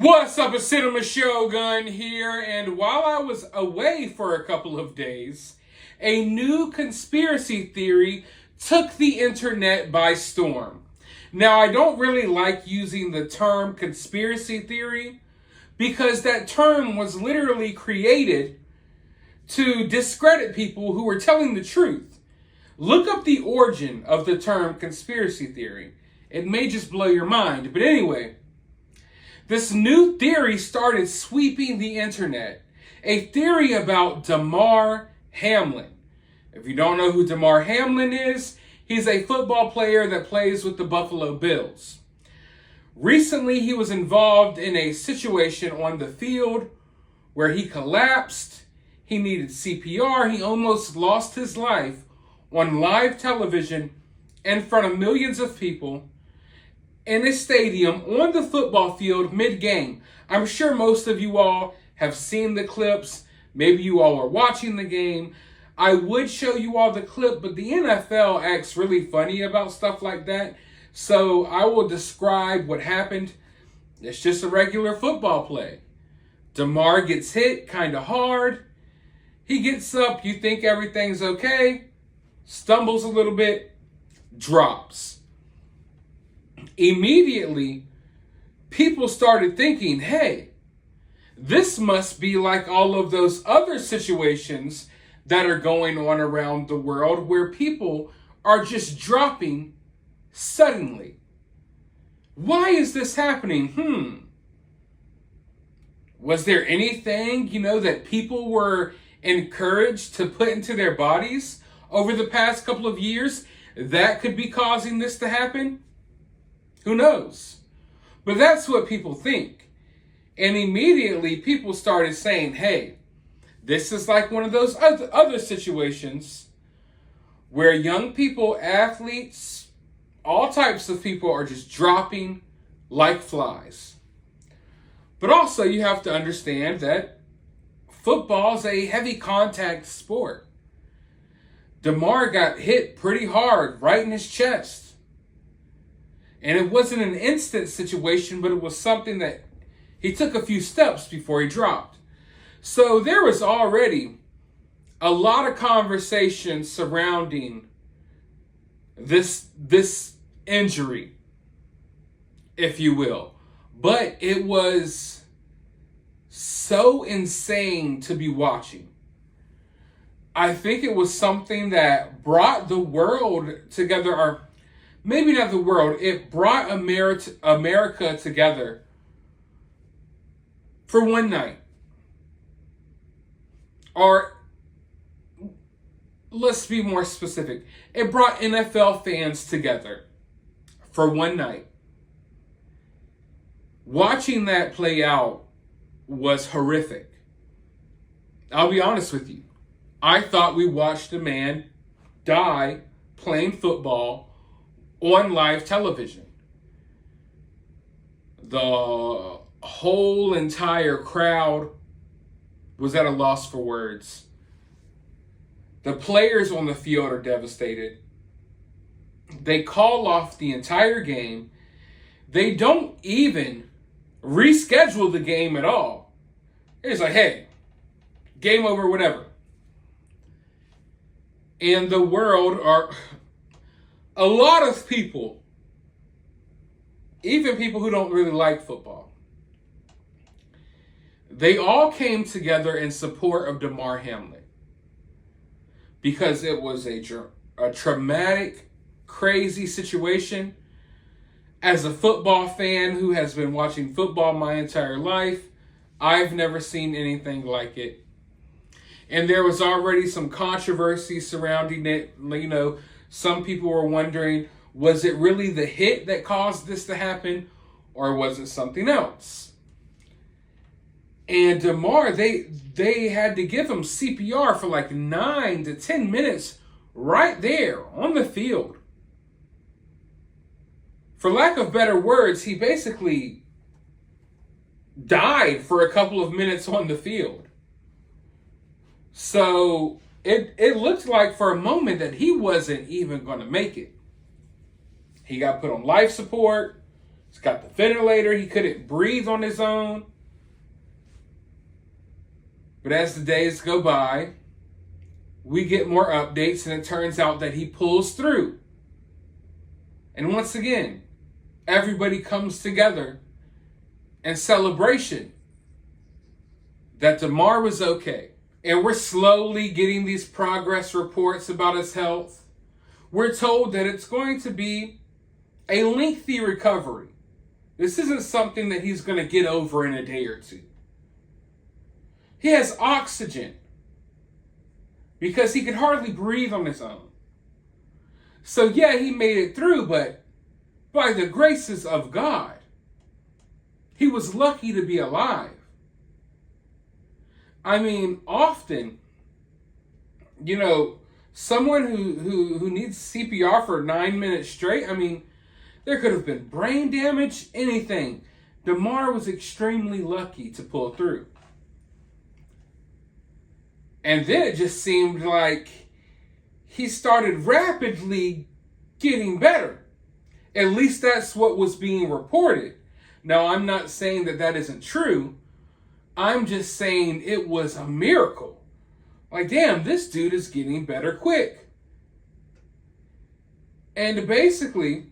What's up, a Cinema Shogun here, and while I was away for a couple of days, a new conspiracy theory took the internet by storm. Now, I don't really like using the term conspiracy theory because that term was literally created to discredit people who were telling the truth. Look up the origin of the term conspiracy theory. It may just blow your mind, but anyway, this new theory started sweeping the internet. A theory about Demar Hamlin. If you don't know who Demar Hamlin is, he's a football player that plays with the Buffalo Bills. Recently, he was involved in a situation on the field where he collapsed. He needed CPR. He almost lost his life on live television in front of millions of people in a stadium on the football field mid-game. I'm sure most of you all have seen the clips. Maybe you all are watching the game. I would show you all the clip, but the NFL acts really funny about stuff like that. So I will describe what happened. It's just a regular football play. Damar gets hit kind of hard. He gets up. You think everything's okay. Stumbles a little bit. Drops. Immediately, people started thinking, hey, this must be like all of those other situations that are going on around the world where people are just dropping suddenly. Why is this happening? Was there anything, that people were encouraged to put into their bodies over the past couple of years that could be causing this to happen? Who knows? But that's what people think. And immediately people started saying, hey, this is like one of those other situations where young people, athletes, all types of people are just dropping like flies. But also you have to understand that football is a heavy contact sport. Damar got hit pretty hard right in his chest. And it wasn't an instant situation, but it was something that he took a few steps before he dropped. So there was already a lot of conversation surrounding this injury, if you will. But it was so insane to be watching. I think it was something that brought the world together, or maybe not the world, it brought America together for one night. Or, let's be more specific, it brought NFL fans together for one night. Watching that play out was horrific. I'll be honest with you. I thought we watched a man die playing football on live television. The whole entire crowd was at a loss for words. The players on the field are devastated. They call off the entire game. They don't even reschedule the game at all. It's like, hey, game over, whatever. And the world are... a lot of people, even people who don't really like football, they all came together in support of Demar Hamlin because it was a traumatic, crazy situation. As a football fan who has been watching football my entire life, I've never seen anything like it. And there was already some controversy surrounding it. Some people were wondering, was it really the hit that caused this to happen, or was it something else? And Damar, they had to give him CPR for like 9 to 10 minutes right there on the field. For lack of better words, he basically died for a couple of minutes on the field. So it looked like for a moment that he wasn't even going to make it. He got put on life support. He's got the ventilator. He couldn't breathe on his own. But as the days go by, we get more updates, and it turns out that he pulls through. And once again, everybody comes together in celebration that Damar was okay. And we're slowly getting these progress reports about his health. We're told that it's going to be a lengthy recovery. This isn't something that he's going to get over in a day or two. He has oxygen because he could hardly breathe on his own. So yeah, he made it through, but by the graces of God, he was lucky to be alive. I mean, often, someone who needs CPR for 9 minutes straight, I mean, there could have been brain damage, anything. Damar was extremely lucky to pull through. And then it just seemed like he started rapidly getting better. At least that's what was being reported. Now, I'm not saying that that isn't true. I'm just saying it was a miracle. Like, damn, this dude is getting better quick. And basically,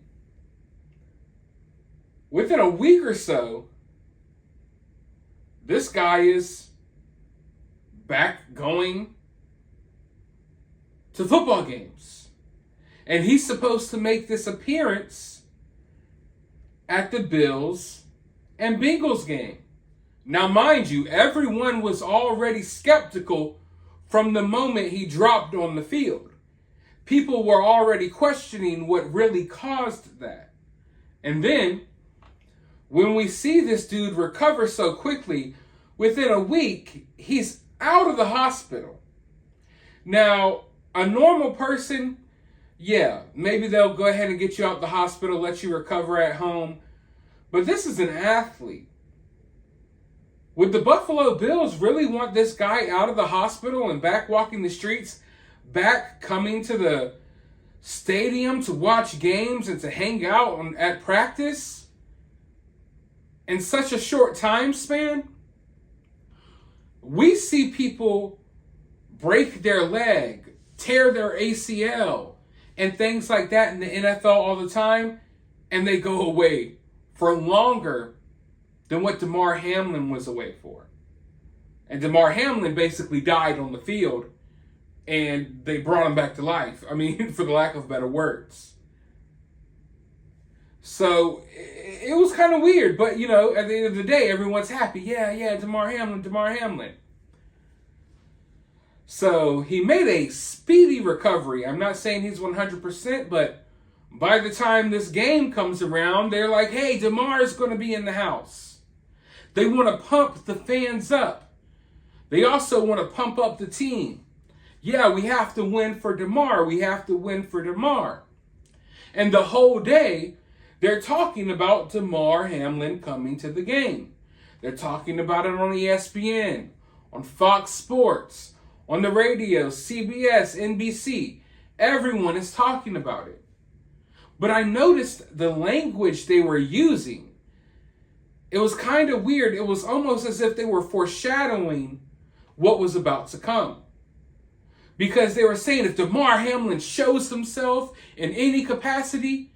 within a week or so, this guy is back going to football games. And he's supposed to make this appearance at the Bills and Bengals game. Now, mind you, everyone was already skeptical from the moment he dropped on the field. People were already questioning what really caused that. And then, when we see this dude recover so quickly, within a week, he's out of the hospital. Now, a normal person, yeah, maybe they'll go ahead and get you out the hospital, let you recover at home. But this is an athlete. Would the Buffalo Bills really want this guy out of the hospital and back walking the streets, back coming to the stadium to watch games and to hang out at practice in such a short time span? We see people break their leg, tear their ACL, and things like that in the NFL all the time, and they go away for longer than what Demar Hamlin was away for. And Demar Hamlin basically died on the field, and they brought him back to life. I mean, for the lack of better words. So, it was kind of weird, but, at the end of the day, everyone's happy. Yeah, Demar Hamlin. So, he made a speedy recovery. I'm not saying he's 100%, but by the time this game comes around, they're like, hey, Damar's going to be in the house. They want to pump the fans up. They also want to pump up the team. Yeah, we have to win for Damar. We have to win for Damar. And the whole day, they're talking about Damar Hamlin coming to the game. They're talking about it on ESPN, on Fox Sports, on the radio, CBS, NBC. Everyone is talking about it. But I noticed the language they were using. It was kind of weird. It was almost as if they were foreshadowing what was about to come. Because they were saying if Damar Hamlin shows himself in any capacity,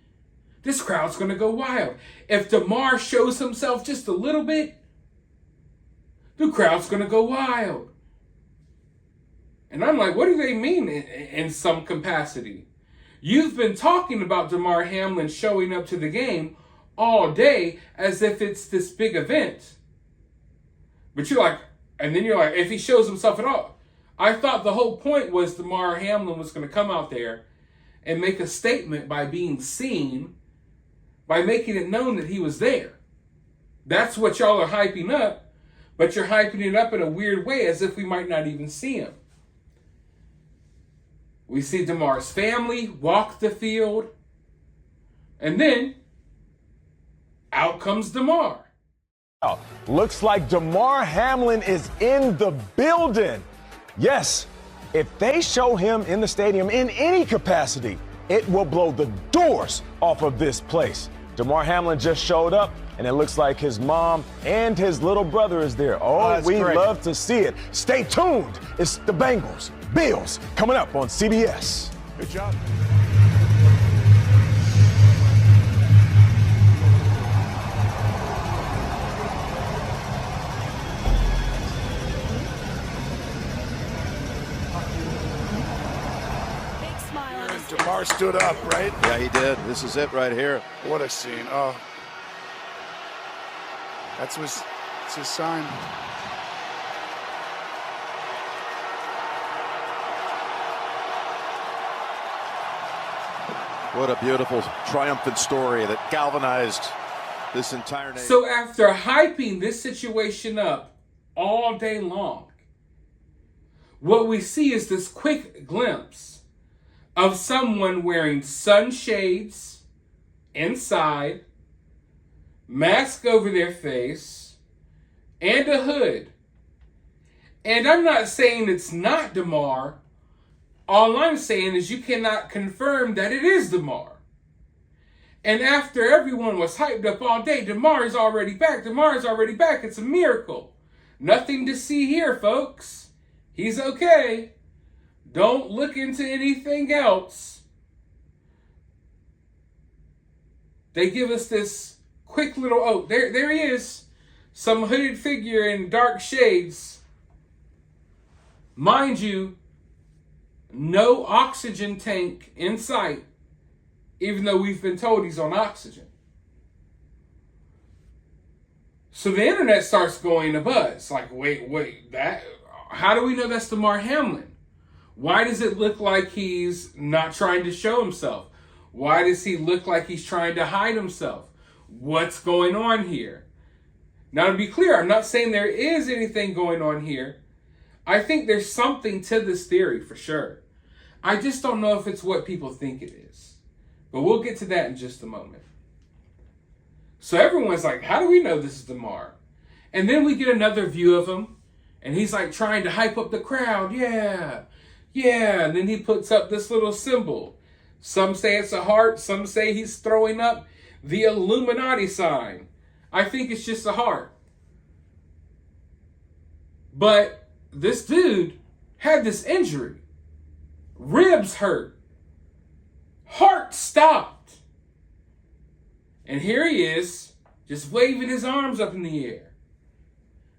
this crowd's going to go wild. If Damar shows himself just a little bit, the crowd's going to go wild. And I'm like, what do they mean in some capacity? You've been talking about Damar Hamlin showing up to the game all day as if it's this big event. But you're like, if he shows himself at all. I thought the whole point was Damar Hamlin was going to come out there and make a statement by being seen, by making it known that he was there. That's what y'all are hyping up, but you're hyping it up in a weird way as if we might not even see him. We see Damar's family walk the field, and then out comes Damar. Looks like Damar Hamlin is in the building. Yes, if they show him in the stadium in any capacity, it will blow the doors off of this place. Damar Hamlin just showed up, and it looks like his mom and his little brother is there. Oh, we love to see it. Stay tuned. It's the Bengals, Bills, coming up on CBS. Good job. Damar stood up, right? Yeah, he did. This is it right here. What a scene. Oh. It's his sign. What a beautiful, triumphant story that galvanized this entire nation. So after hyping this situation up all day long, what we see is this quick glimpse of someone wearing sunshades inside, mask over their face, and a hood. And I'm not saying it's not Damar. All I'm saying is you cannot confirm that it is Damar. And after everyone was hyped up all day, Damar is already back. Damar is already back. It's a miracle. Nothing to see here, folks. He's okay. Don't look into anything else. They give us this quick little, oh, there he is. Some hooded figure in dark shades. Mind you, no oxygen tank in sight, even though we've been told he's on oxygen. So the internet starts going abuzz. Like, wait, how do we know that's Demar Hamlin? Why does it look like he's not trying to show himself? Why does he look like he's trying to hide himself? What's going on here? Now, to be clear, I'm not saying there is anything going on here. I think there's something to this theory for sure. I just don't know if it's what people think it is. But we'll get to that in just a moment. So everyone's like, how do we know this is Damar? And then we get another view of him, and he's like trying to hype up the crowd. Yeah. And then he puts up this little symbol. Some say it's a heart. Some say he's throwing up the Illuminati sign. I think it's just a heart. But this dude had this injury. Ribs hurt. Heart stopped. And here he is, just waving his arms up in the air.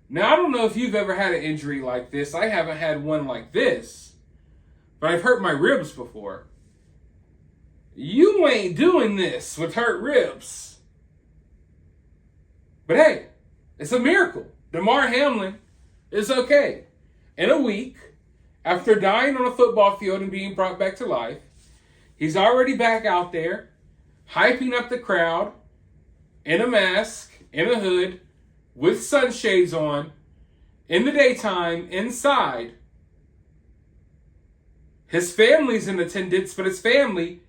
Now, I don't know if you've ever had an injury like this. I haven't had one like this. But I've hurt my ribs before. You ain't doing this with hurt ribs. But hey, it's a miracle. Damar Hamlin is okay. In a week, after dying on a football field and being brought back to life, he's already back out there, hyping up the crowd, in a mask, in a hood, with sunshades on, in the daytime, inside. His family's in attendance, but his family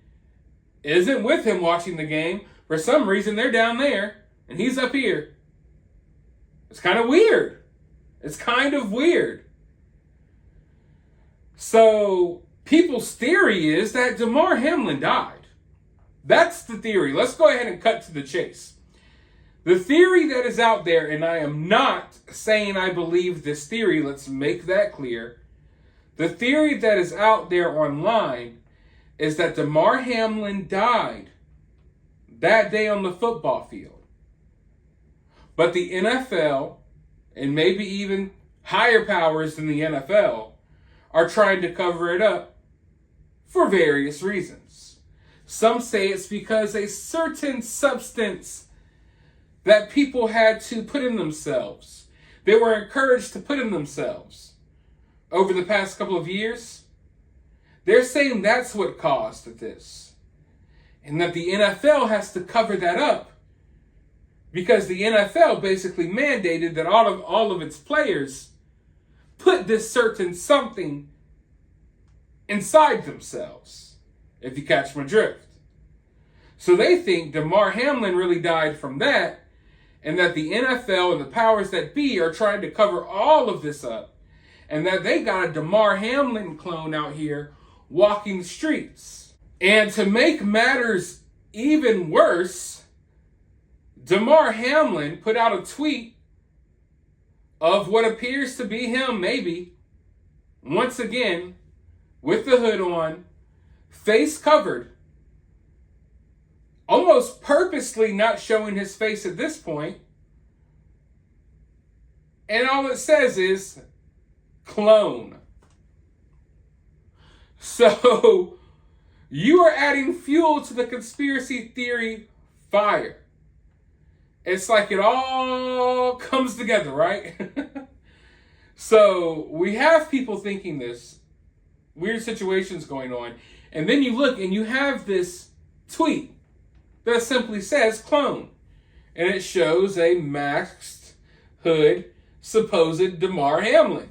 isn't with him watching the game. For some reason, they're down there, and he's up here. It's kind of weird. So, people's theory is that Damar Hamlin died. That's the theory. Let's go ahead and cut to the chase. The theory that is out there, and I am not saying I believe this theory, let's make that clear. The theory that is out there online is that Damar Hamlin died that day on the football field. But the NFL, and maybe even higher powers than the NFL, are trying to cover it up for various reasons. Some say it's because a certain substance that people had to put in themselves, they were encouraged to put in themselves over the past couple of years, they're saying that's what caused this. And that the NFL has to cover that up because the NFL basically mandated that all of its players put this certain something inside themselves, if you catch my drift. So they think Damar Hamlin really died from that, and that the NFL and the powers that be are trying to cover all of this up, and that they got a Damar Hamlin clone out here walking the streets. And to make matters even worse, Demar Hamlin put out a tweet of what appears to be him, maybe, once again, with the hood on, face covered, almost purposely not showing his face at this point. And all it says is, clone. So, you are adding fuel to the conspiracy theory fire. It's like it all comes together, right? So, we have people thinking this, weird situations going on, and then you look and you have this tweet that simply says clone. And it shows a masked hood, supposed Demar Hamlin.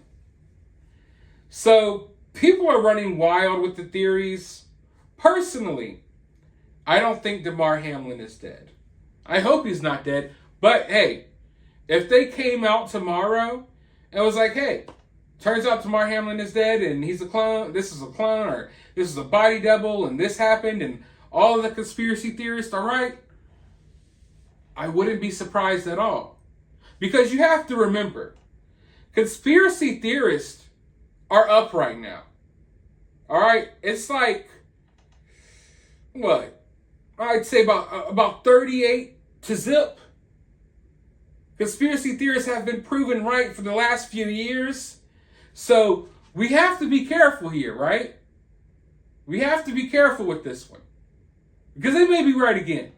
So, people are running wild with the theories. Personally, I don't think Demar Hamlin is dead. I hope he's not dead. But hey, if they came out tomorrow and was like, hey, turns out Demar Hamlin is dead and he's a clone, this is a clone, or this is a body double and this happened and all of the conspiracy theorists are right, I wouldn't be surprised at all. Because you have to remember, conspiracy theorists are up right now. All right? It's like, what? I'd say about 38 to zip. Conspiracy theorists have been proven right for the last few years. So we have to be careful here, right? We have to be careful with this one. Because they may be right again.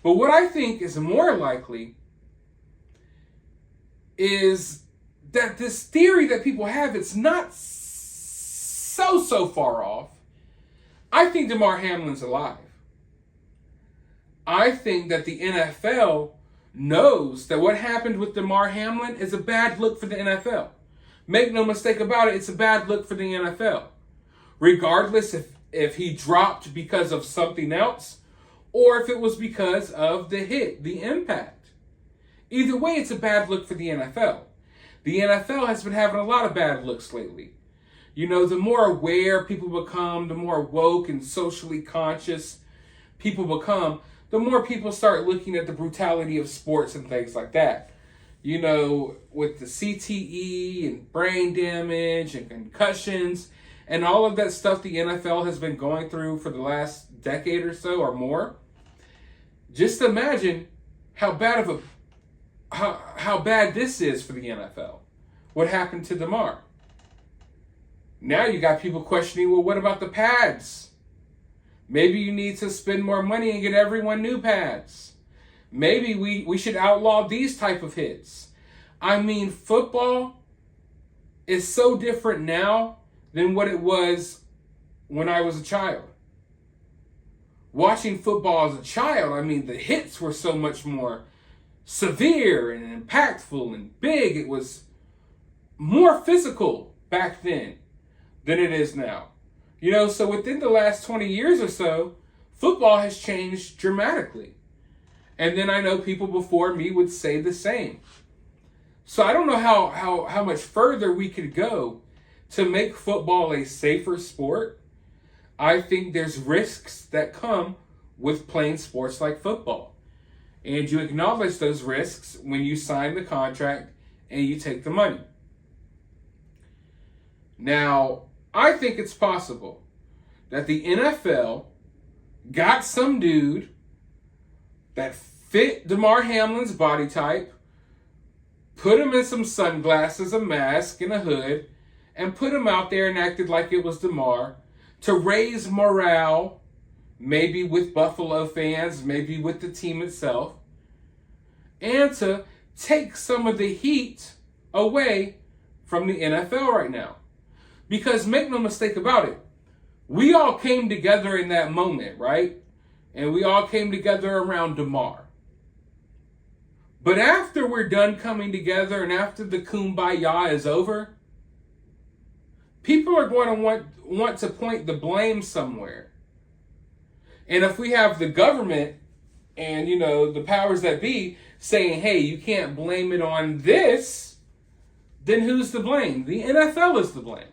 But what I think is more likely is that this theory that people have, it's not so far off. I think Demar Hamlin's alive. I think that the NFL knows that what happened with Demar Hamlin is a bad look for the NFL. Make no mistake about it, it's a bad look for the NFL. Regardless if he dropped because of something else or if it was because of the hit, the impact. Either way, it's a bad look for the NFL. The NFL has been having a lot of bad looks lately. You know, the more aware people become, the more woke and socially conscious people become, the more people start looking at the brutality of sports and things like that. You know, with the CTE and brain damage and concussions and all of that stuff the NFL has been going through for the last decade or so or more. Just imagine how bad this is for the NFL. What happened to Damar? Now you got people questioning, well, what about the pads? Maybe you need to spend more money and get everyone new pads. Maybe we should outlaw these type of hits. I mean, football is so different now than what it was when I was a child. Watching football as a child, I mean, the hits were so much more severe and impactful and big. It was more physical back then than it is now. You know, so within the last 20 years or so, football has changed dramatically. And then I know people before me would say the same. So I don't know how much further we could go to make football a safer sport. I think there's risks that come with playing sports like football. And you acknowledge those risks when you sign the contract and you take the money. Now, I think it's possible that the NFL got some dude that fit Demar Hamlin's body type, put him in some sunglasses, a mask, and a hood, and put him out there and acted like it was Damar to raise morale, maybe with Buffalo fans, maybe with the team itself, and to take some of the heat away from the NFL right now. Because make no mistake about it, we all came together in that moment, right? And we all came together around Damar. But after we're done coming together and after the kumbaya is over, people are going to want to point the blame somewhere. And if we have the government and, you know, the powers that be saying, hey, you can't blame it on this, then who's to blame? The NFL is to blame.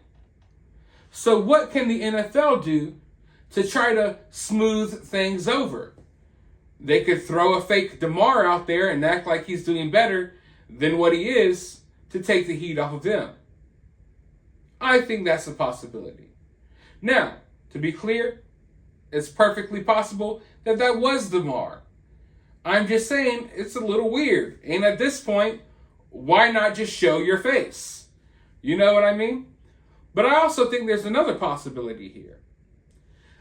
So what can the NFL do to try to smooth things over? They could throw a fake Damar out there and act like he's doing better than what he is to take the heat off of them. I think that's a possibility. Now, to be clear, it's perfectly possible that that was Damar. I'm just saying it's a little weird. And at this point, why not just show your face? You know what I mean? But I also think there's another possibility here.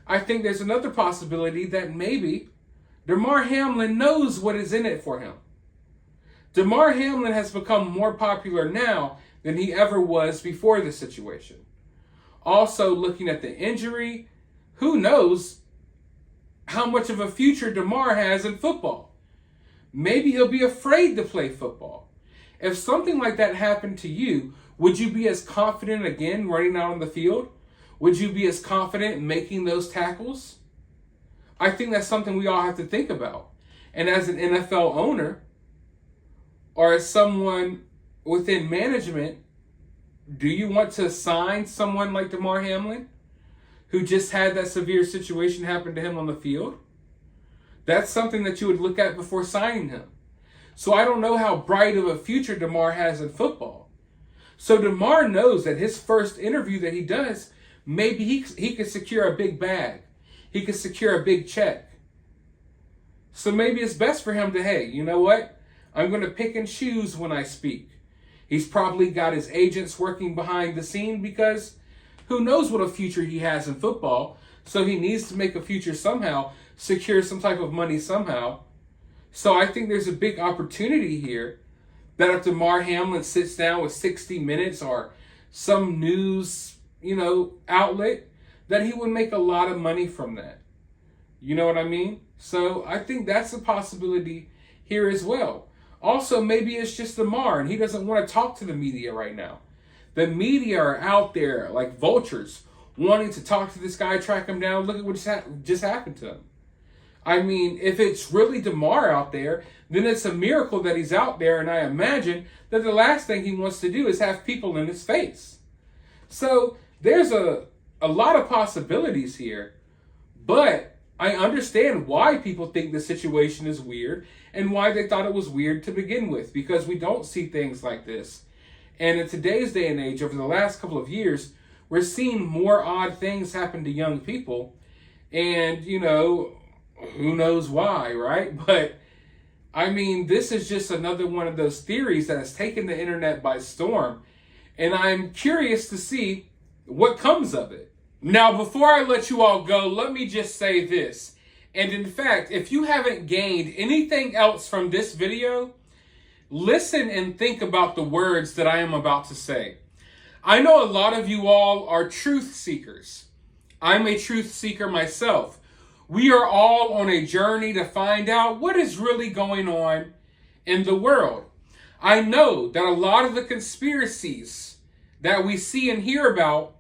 I think there's another possibility that maybe Demar Hamlin knows what is in it for him. Demar Hamlin has become more popular now than he ever was before this situation. Also, looking at the injury, who knows how much of a future Damar has in football. Maybe he'll be afraid to play football. If something like that happened to you, would you be as confident again running out on the field? Would you be as confident in making those tackles? I think that's something we all have to think about. And as an NFL owner, or as someone within management, do you want to sign someone like Demar Hamlin, who just had that severe situation happen to him on the field? That's something that you would look at before signing him. So I don't know how bright of a future Damar has in football. So Damar knows that his first interview that he does, maybe he could secure a big bag. He could secure a big check. So maybe it's best for him to, hey, you know what? I'm going to pick and choose when I speak. He's probably got his agents working behind the scene because who knows what a future he has in football. So he needs to make a future somehow, secure some type of money somehow. So I think there's a big opportunity here that if Demar Hamlin sits down with 60 Minutes or some news, outlet, that he would make a lot of money from that. You know what I mean? So I think that's a possibility here as well. Also, maybe it's just Damar and he doesn't want to talk to the media right now. The media are out there like vultures wanting to talk to this guy, track him down. Look at what just happened to him. I mean, if it's really Damar out there, then it's a miracle that he's out there. And I imagine that the last thing he wants to do is have people in his face. So there's a lot of possibilities here. But I understand why people think the situation is weird and why they thought it was weird to begin with, because we don't see things like this. And in today's day and age, over the last couple of years, we're seeing more odd things happen to young people. And, who knows why, right? But, I mean, this is just another one of those theories that has taken the internet by storm. And I'm curious to see what comes of it. Now, before I let you all go, let me just say this. And in fact, if you haven't gained anything else from this video, listen and think about the words that I am about to say. I know a lot of you all are truth seekers. I'm a truth seeker myself. We are all on a journey to find out what is really going on in the world. I know that a lot of the conspiracies that we see and hear about,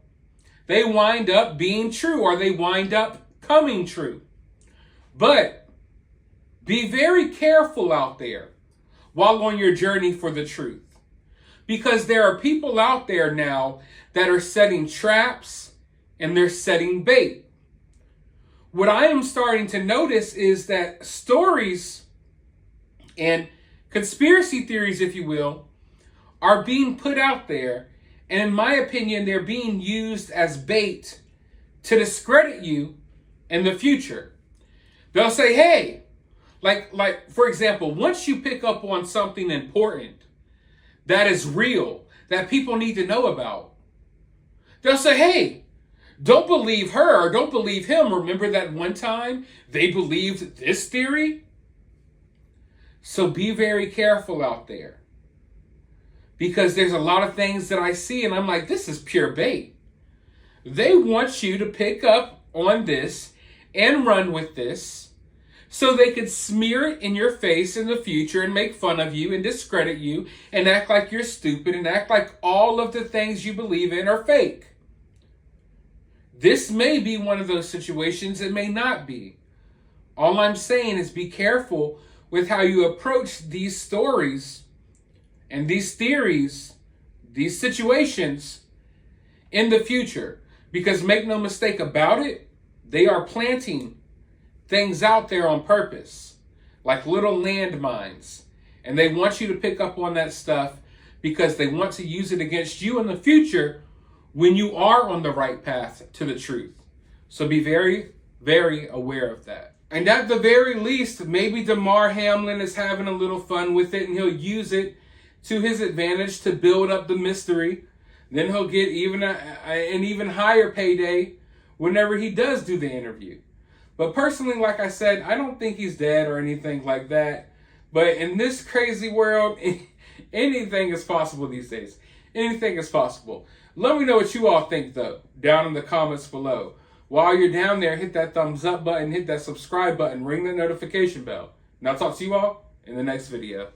they wind up being true or they wind up coming true. But be very careful out there while on your journey for the truth. Because there are people out there now that are setting traps and they're setting bait. What I am starting to notice is that stories and conspiracy theories, if you will, are being put out there. And in my opinion, they're being used as bait to discredit you in the future. They'll say, hey, like for example, once you pick up on something important that is real, that people need to know about, they'll say, hey, don't believe her or don't believe him. Remember that one time they believed this theory? So be very careful out there. Because there's a lot of things that I see and I'm like, this is pure bait. They want you to pick up on this and run with this so they could smear it in your face in the future and make fun of you and discredit you and act like you're stupid and act like all of the things you believe in are fake. This may be one of those situations. It may not be. All I'm saying is be careful with how you approach these stories and these theories, these situations in the future. Because make no mistake about it, they are planting things out there on purpose. like little landmines. And they want you to pick up on that stuff because they want to use it against you in the future when you are on the right path to the truth. So be very, very aware of that. And at the very least, maybe Demar Hamlin is having a little fun with it and he'll use it to his advantage to build up the mystery. Then he'll get an even higher payday whenever he does do the interview. But personally, like I said, I don't think he's dead or anything like that. But in this crazy world, anything is possible these days. Anything is possible. Let me know what you all think, though, down in the comments below. While you're down there, hit that thumbs up button, hit that subscribe button, ring the notification bell. And I'll talk to you all in the next video.